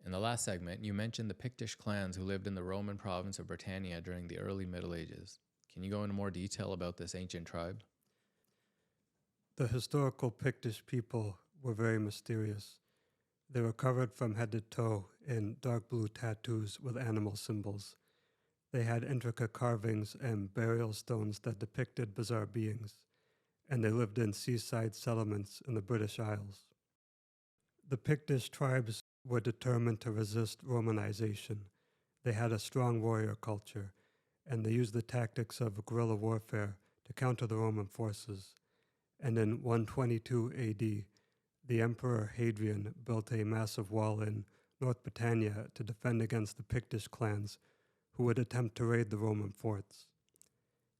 In the last segment, you mentioned the Pictish clans who lived in the Roman province of Britannia during the early Middle Ages. Can you go into more detail about this ancient tribe? The historical Pictish people were very mysterious. They were covered from head to toe in dark blue tattoos with animal symbols. They had intricate carvings and burial stones that depicted bizarre beings, and they lived in seaside settlements in the British Isles. The Pictish tribes were determined to resist Romanization. They had a strong warrior culture, and they used the tactics of guerrilla warfare to counter the Roman forces. And in 122 AD, the Emperor Hadrian built a massive wall in North Britannia to defend against the Pictish clans who would attempt to raid the Roman forts.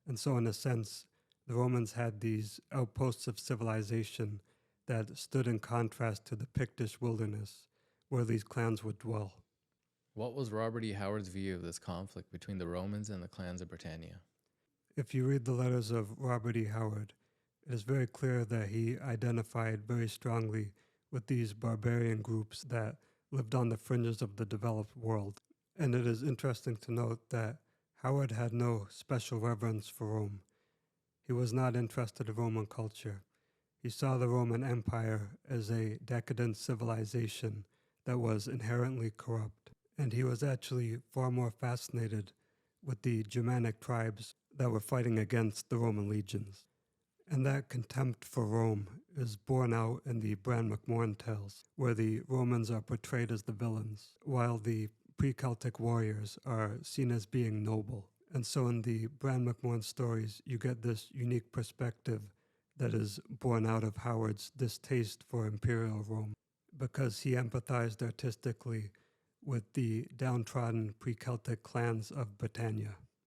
And so in a sense, the Romans had these outposts of civilization that stood in contrast to the Pictish wilderness where these clans would dwell. What was Robert E. Howard's view of this conflict between the Romans and the clans of Britannia? If you read the letters of Robert E. Howard, it is very clear that he identified very strongly with these barbarian groups that lived on the fringes of the developed world. And it is interesting to note that Howard had no special reverence for Rome. He was not interested in Roman culture. He saw the Roman Empire as a decadent civilization that was inherently corrupt. And he was actually far more fascinated with the Germanic tribes that were fighting against the Roman legions. And that contempt for Rome is borne out in the Bran Mak Morn tales, where the Romans are portrayed as the villains, while the pre-Celtic warriors are seen as being noble. And so in the Bran Mak Morn stories, you get this unique perspective that is born out of Howard's distaste for imperial Rome, because he empathized artistically with the downtrodden pre-Celtic clans of Britannia.